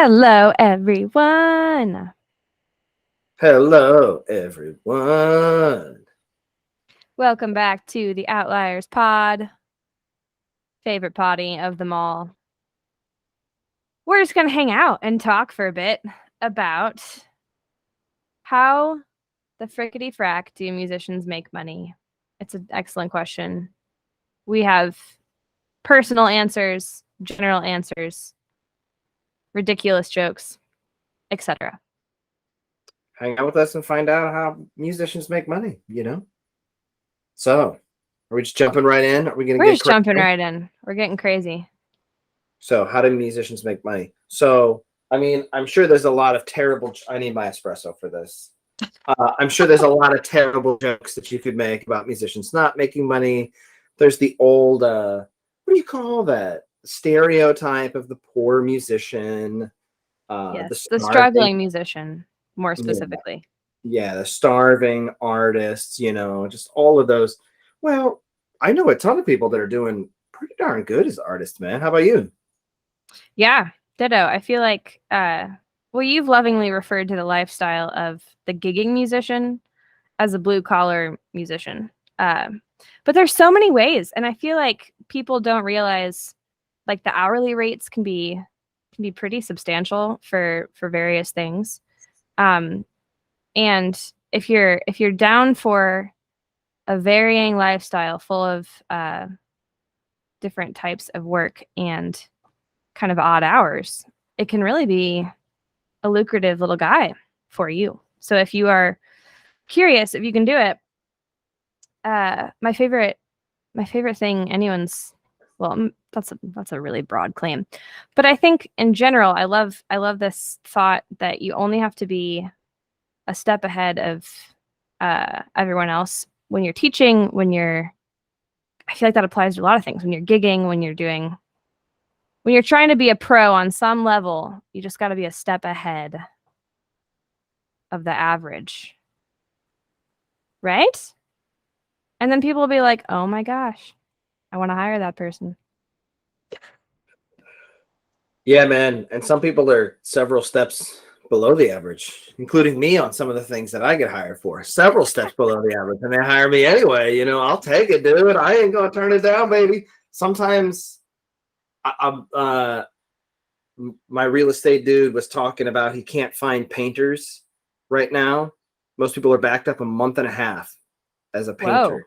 Hello, everyone. Hello, everyone. Welcome back to the Outlyres Pod. Favorite potty of them all. We're just going to hang out and talk for a bit about how the frickety frack do musicians make money? It's an excellent question. We have personal answers, general answers, ridiculous jokes, etc. Hang out with us and find out how musicians make money, So, are we just jumping right in? Are we going to We're just jumping right in. We're getting crazy. So, how do musicians make money? So, I'm sure there's a lot of terrible... I need my espresso for this. I'm sure there's a lot of terrible jokes that you could make about musicians not making money. There's the old, what do you call that? Stereotype of the poor musician. Yes, the struggling musician, more specifically. Yeah, the starving artists, just all of those. Well, I know a ton of people that are doing pretty darn good as artists, man. How about you? Yeah, ditto. I feel like, you've lovingly referred to the lifestyle of the gigging musician as a blue-collar musician. But there's so many ways, and I feel like people don't realize, like, the hourly rates can be pretty substantial for various things. And if you're down for a varying lifestyle full of different types of work and kind of odd hours, it can really be a lucrative little guy for you. So if you are curious if you can do it, my favorite thing anyone's, well, that's a really broad claim, but I think in general, I love this thought that you only have to be a step ahead of everyone else when you're teaching, I feel like that applies to a lot of things. When you're gigging, when you're trying to be a pro on some level, you just got to be a step ahead of the average. Right? And then people will be like, oh my gosh, I want to hire that person. Yeah, man. And some people are several steps below the average, including me on some of the things that I get hired for. Several steps below the average. And they hire me anyway. I'll take it, dude. I ain't going to turn it down, baby. Sometimes my real estate dude was talking about he can't find painters right now. Most people are backed up a month and a half as a painter. Whoa.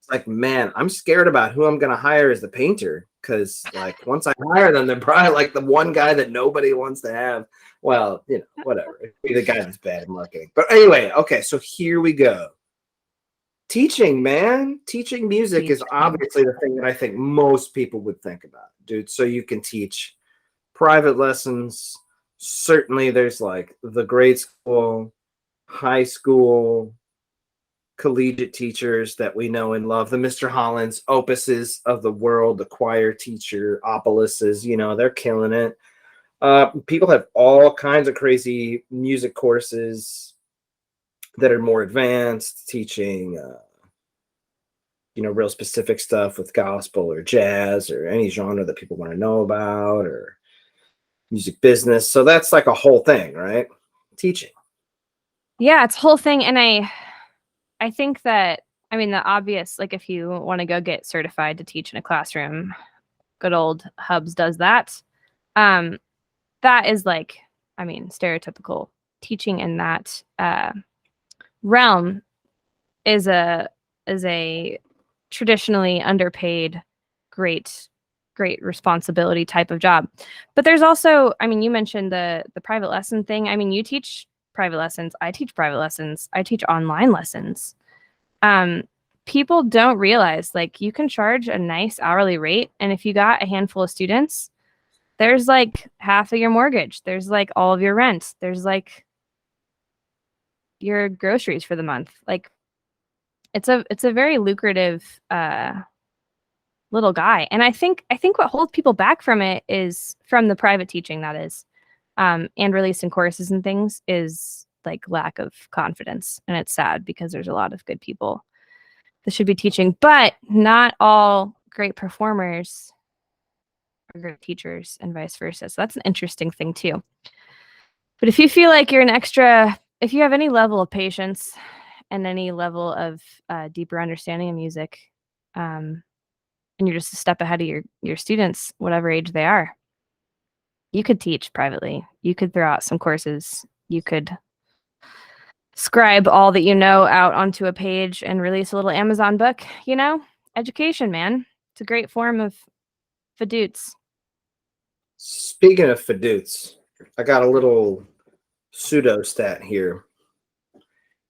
It's like, man, I'm scared about who I'm going to hire as the painter. Because, like, once I hire them, they're probably like the one guy that nobody wants to have. Well, whatever. It'd be the guy that's bad at marketing. But anyway, okay, so here we go. Teaching, man. Teaching music is obviously the thing that I think most people would think about, dude. So you can teach private lessons. Certainly there's, like, the grade school, high school, collegiate teachers that we know and love, the Mr. Hollands, Opuses of the world, the choir teacher, Opulises, they're killing it. People have all kinds of crazy music courses that are more advanced, teaching, real specific stuff with gospel or jazz or any genre that people want to know about, or music business. So that's like a whole thing, right? Teaching. Yeah, it's a whole thing. And I think that, the obvious, like, if you want to go get certified to teach in a classroom, good old Hubs does that. That is, like, stereotypical teaching in that realm is a traditionally underpaid, great responsibility type of job. But there's also, you mentioned the private lesson thing. You teach private lessons. I teach private lessons. I teach online lessons. People don't realize, like, you can charge a nice hourly rate, and if you got a handful of students, there's like half of your mortgage. There's like all of your rent. There's like your groceries for the month. Like, it's a very lucrative little guy. And I think what holds people back from it is from the private teaching, that is, and releasing courses and things, is like lack of confidence. And it's sad because there's a lot of good people that should be teaching, but not all great performers great teachers and vice versa. So that's an interesting thing too. But if you feel like you're if you have any level of patience and any level of deeper understanding of music, and you're just a step ahead of your students, whatever age they are, you could teach privately. You could throw out some courses. You could scribe all that you know out onto a page and release a little Amazon book. Education, man. It's a great form of fadoots. Speaking of fadoots, I got a little pseudo stat here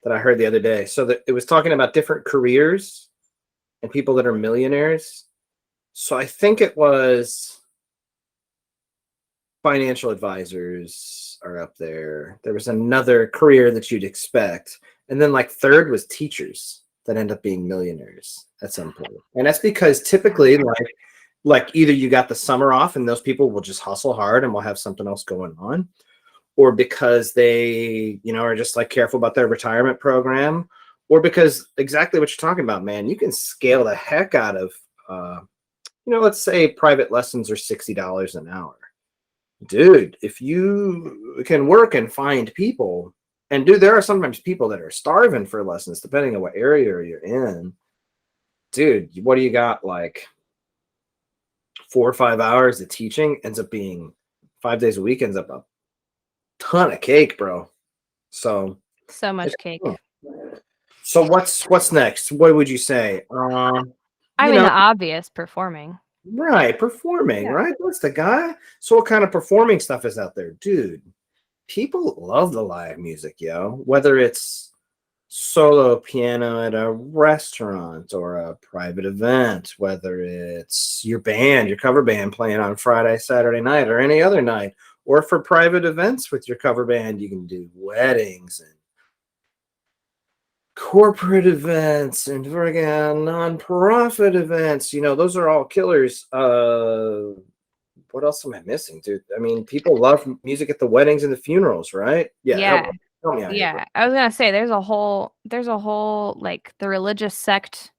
that I heard the other day. So that it was talking about different careers and people that are millionaires. So I think it was financial advisors are up there. There was another career that you'd expect. And then like third was teachers that end up being millionaires at some point. And that's because typically like either you got the summer off and those people will just hustle hard and will have something else going on, or because they, are just like careful about their retirement program, or because exactly what you're talking about, man, you can scale the heck out of, let's say private lessons are $60 an hour. Dude, if you can work and find people, and dude, there are sometimes people that are starving for lessons, depending on what area you're in. Dude, what do you got? Like 4 or 5 hours of teaching ends up being 5 days a week, ends up a ton of cake, bro. So much cake. So what's next? What would you say? The obvious, performing. Right, performing, right? That's the guy. So what kind of performing stuff is out there? Dude, people love the live music, yo. Whether it's solo piano at a restaurant or a private event, whether it's your band, your cover band playing on Friday, Saturday night, or any other night, or for private events with your cover band, you can do weddings and corporate events and friggin' non-profit events. Those are all killers. What else am I missing, dude? I mean, people love music at the weddings and the funerals, right? Yeah. I was gonna say there's a whole like the religious sect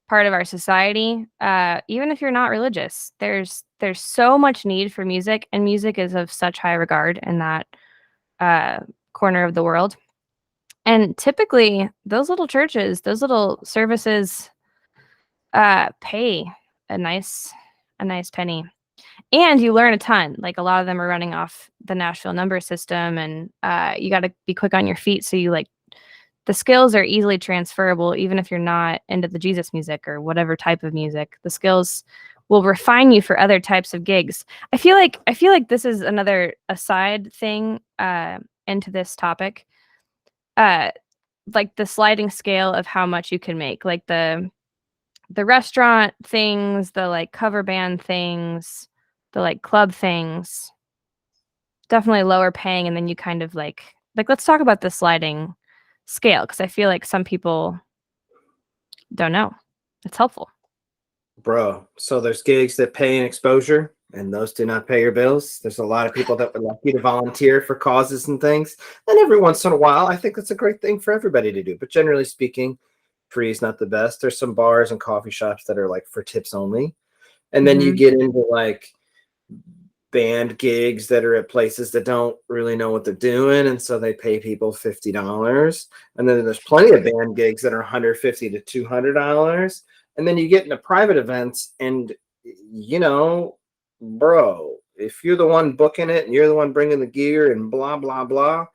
part of our society. Even if you're not religious, there's so much need for music, and music is of such high regard in that corner of the world. And typically those little churches, those little services pay a nice penny. And you learn a ton. Like a lot of them are running off the Nashville number system, and you got to be quick on your feet. So the skills are easily transferable, even if you're not into the Jesus music or whatever type of music. The skills will refine you for other types of gigs. I feel like this is another aside thing into this topic. Like the sliding scale of how much you can make, like the restaurant things, the like cover band things, the like club things, definitely lower paying. And then you kind of like let's talk about the sliding scale, because I feel like some people don't know. It's helpful. Bro, so there's gigs that pay an exposure, and those do not pay your bills. There's a lot of people that would like you to volunteer for causes and things. And every once in a while, I think that's a great thing for everybody to do. But generally speaking, free is not the best. There's some bars and coffee shops that are like for tips only. And then you get into like band gigs that are at places that don't really know what they're doing, and so they pay people $50. And then there's plenty of band gigs that are $150 to $200. And then you get into private events, and bro, if you're the one booking it and you're the one bringing the gear and blah blah blah,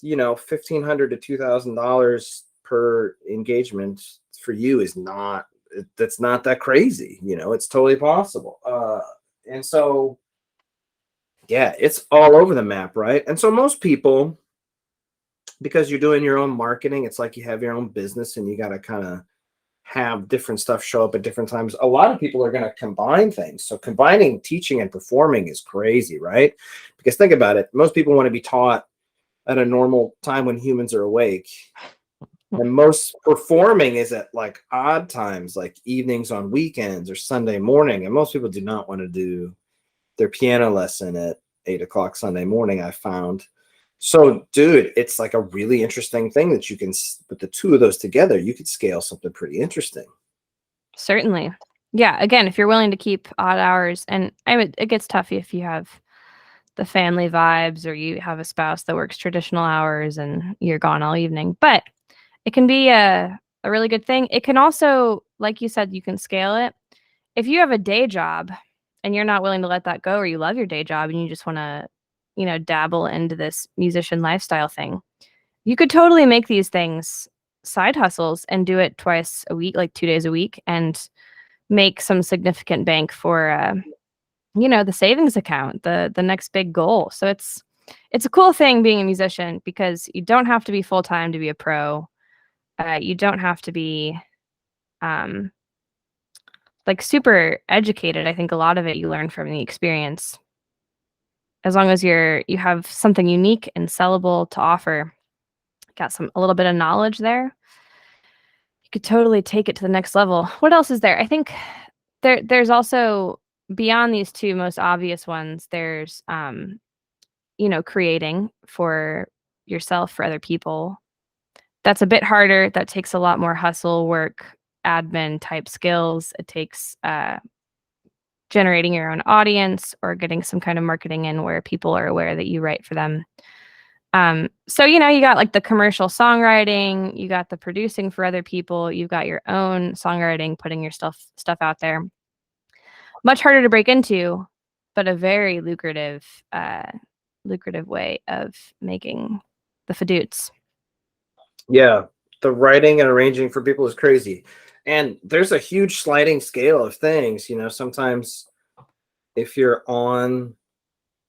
$1,500 to $2,000 per engagement for you is not that crazy. It's totally possible. And so yeah, it's all over the map, right? And so most people, because you're doing your own marketing, it's like you have your own business and you got to kind of have different stuff show up at different times. A lot of people are going to combine things. So combining teaching and performing is crazy, right? Because think about it. Most people want to be taught at a normal time when humans are awake. And most performing is at like odd times, like evenings on weekends or Sunday morning. And most people do not want to do their piano lesson at 8 o'clock Sunday morning, I found. So, dude, it's like a really interesting thing that you can, with the two of those together, you could scale something pretty interesting. Certainly. Yeah, again, if you're willing to keep odd hours, and it gets tough if you have the family vibes or you have a spouse that works traditional hours and you're gone all evening. But it can be a really good thing. It can also, like you said, you can scale it. If you have a day job and you're not willing to let that go, or you love your day job and you just want to, dabble into this musician lifestyle thing, you could totally make these things side hustles and do it twice a week, like 2 days a week, and make some significant bank for the savings account, the next big goal. So it's a cool thing being a musician, because you don't have to be full time to be a pro. You don't have to be like super educated. I think a lot of it you learn from the experience. As long as you have something unique and sellable to offer, got a little bit of knowledge there, you could totally take it to the next level. What else is there? I think there's also, beyond these two most obvious ones, there's creating for yourself, for other people. That's a bit harder. That takes a lot more hustle, work, admin type skills. It takes generating your own audience or getting some kind of marketing in where people are aware that you write for them. So, you got like the commercial songwriting, you got the producing for other people, you've got your own songwriting, putting your stuff out there. Much harder to break into, but a very lucrative way of making the fadoots. Yeah, the writing and arranging for people is crazy. And there's a huge sliding scale of things. Sometimes if you're on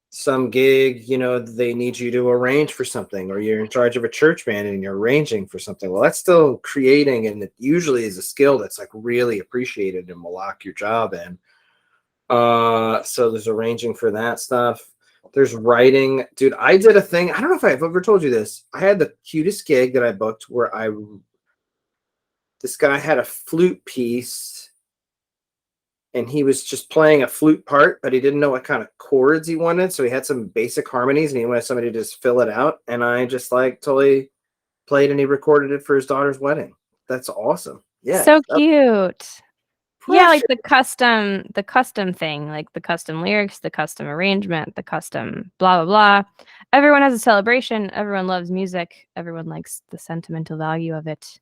some gig, they need you to arrange for something, or you're in charge of a church band and you're arranging for something. Well, that's still creating, and it usually is a skill that's like really appreciated and will lock your job in. So there's arranging for that stuff. There's writing. Dude, I did a thing. I don't know if I've ever told you this. I had the cutest gig that I booked where this guy had a flute piece and he was just playing a flute part, but he didn't know what kind of chords he wanted. So he had some basic harmonies and he wanted somebody to just fill it out. And I just like totally played, and he recorded it for his daughter's wedding. That's awesome. Yeah. So cute. Yeah, like the custom thing, like the custom lyrics, the custom arrangement, the custom blah, blah, blah. Everyone has a celebration. Everyone loves music. Everyone likes the sentimental value of it.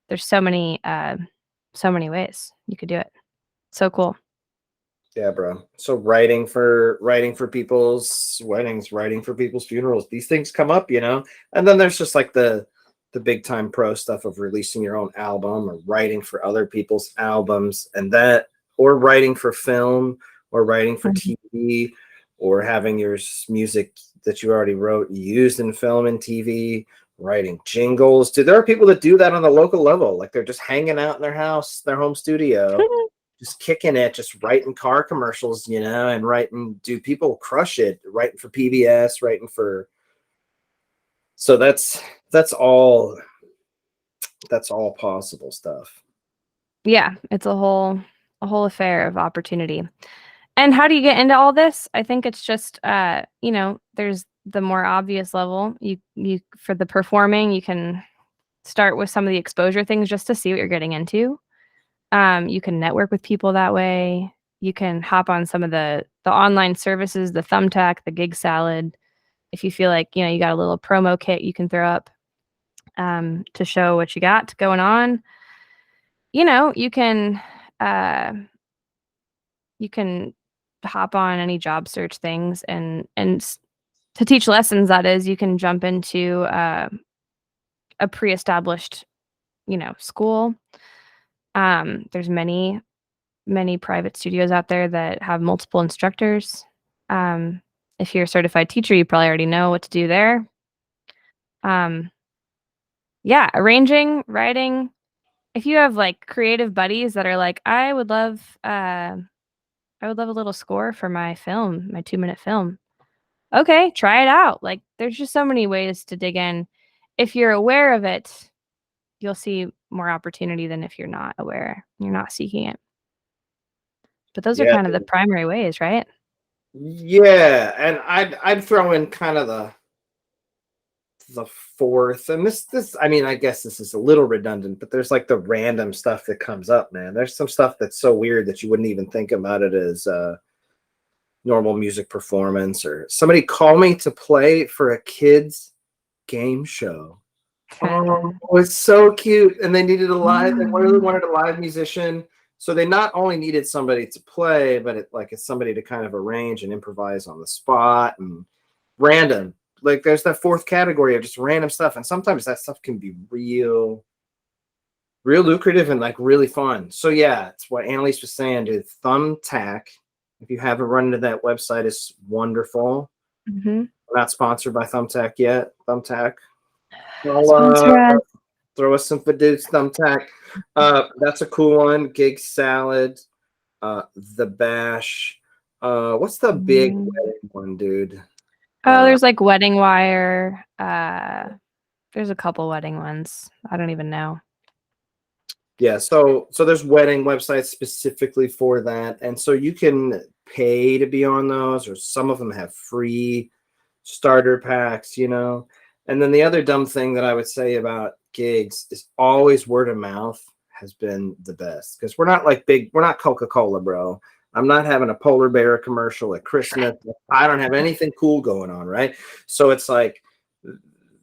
There's so many ways you could do it. So cool. Yeah, bro. So writing for people's weddings, writing for people's funerals, these things come up, and then there's just like the big time pro stuff of releasing your own album or writing for other people's albums, or writing for film, or writing for TV, or having your music that you already wrote used in film and TV, writing jingles. Dude, there are people that do that on the local level. Like they're just hanging out in their house, their home studio, just kicking it, just writing car commercials, and writing. Dude, people crush it, writing for PBS, writing for. So that's all possible stuff. Yeah, it's a whole affair of opportunity. And how do you get into all this? I think it's just there's the more obvious level. You for the performing, you can start with some of the exposure things just to see what you're getting into. You can network with people that way. You can hop on some of the online services, the Thumbtack, the Gig Salad. If you feel like, you got a little promo kit you can throw up to show what you got going on. You can hop on any job search things and to teach lessons, that is, you can jump into a pre-established, school. There's many private studios out there that have multiple instructors. If you're a certified teacher, you probably already know what to do there. Yeah, arranging, writing. If you have like creative buddies that are like, I would love a little score for my film, my 2-minute film. Okay, try it out. Like there's just so many ways to dig in. If you're aware of it, you'll see more opportunity than if you're not aware, you're not seeking it. But those are kind of the primary ways, right? Yeah, and I'd throw in kind of the fourth, and this I mean, I guess this is a little redundant, but there's like the random stuff that comes up, man. There's some stuff that's so weird that you wouldn't even think about it as normal music performance. Or somebody called me to play for a kids game show. Oh, it's so cute. And they needed a live, they really wanted a live musician. So they not only needed somebody to play, but it's somebody to kind of arrange and improvise on the spot and random. Like there's that fourth category of just random stuff. And sometimes that stuff can be real lucrative and like really fun. So yeah, it's what Annalyse was saying, dude. Thumbtack. If you haven't run into that website, it's wonderful. Mm-hmm. We're not sponsored by Thumbtack yet. Thumbtack. Throw us some Fadoots, Thumbtack. That's a cool one. Gig Salad. The Bash. What's the big wedding one, dude? Oh, there's like Wedding Wire. There's a couple wedding ones. I don't even know. Yeah, so there's wedding websites specifically for that. And so you can pay to be on those, or some of them have free starter packs, you know. And then the other dumb thing that I would say about gigs is always word of mouth has been the best, because we're not Coca-Cola, bro. I'm not having a polar bear commercial at Christmas. I don't have anything cool going on, right? So it's like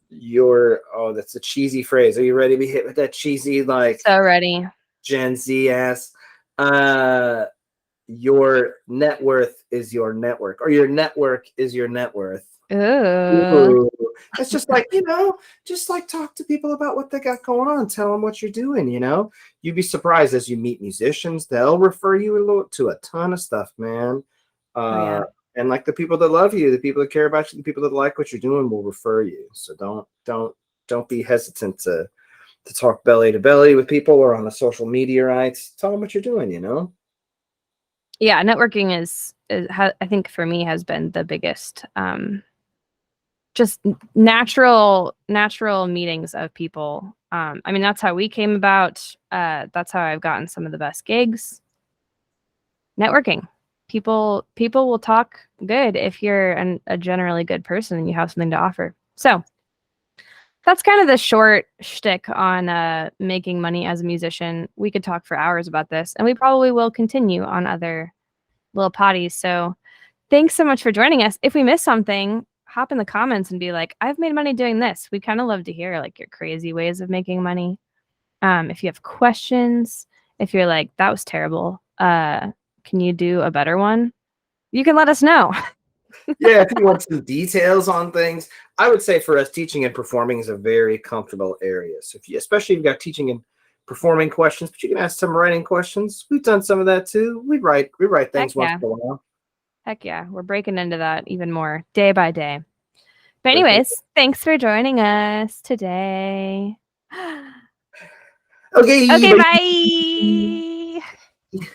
that's a cheesy phrase. Are you ready to be hit with that cheesy, like, so ready, Gen Z ass? Your net worth is your network, or your network is your net worth. Ooh. It's just like, just like talk to people about what they got going on. Tell them what you're doing, You'd be surprised as you meet musicians. They'll refer you to a ton of stuff, man. And like the people that love you, the people that care about you, the people that like what you're doing will refer you. So don't be hesitant to talk belly to belly with people or on the social media rights. Tell them what you're doing, Yeah, networking is I think for me has been the biggest just natural meetings of people. I mean, that's how we came about. That's how I've gotten some of the best gigs. Networking. People will talk good if you're a generally good person and you have something to offer. So that's kind of the short shtick on making money as a musician. We could talk for hours about this, and we probably will continue on other little potties. So thanks so much for joining us. If we missed something, hop in the comments and be like, I've made money doing this. We kind of love to hear like your crazy ways of making money. If you have questions, if you're like, that was terrible, can you do a better one? You can let us know. Yeah, if you want some details on things, I would say for us, teaching and performing is a very comfortable area. So especially if you've got teaching and performing questions, but you can ask some writing questions. We've done some of that too. We write things once in a while. Heck yeah, we're breaking into that even more day by day. But anyways, thanks for joining us today. Okay, bye.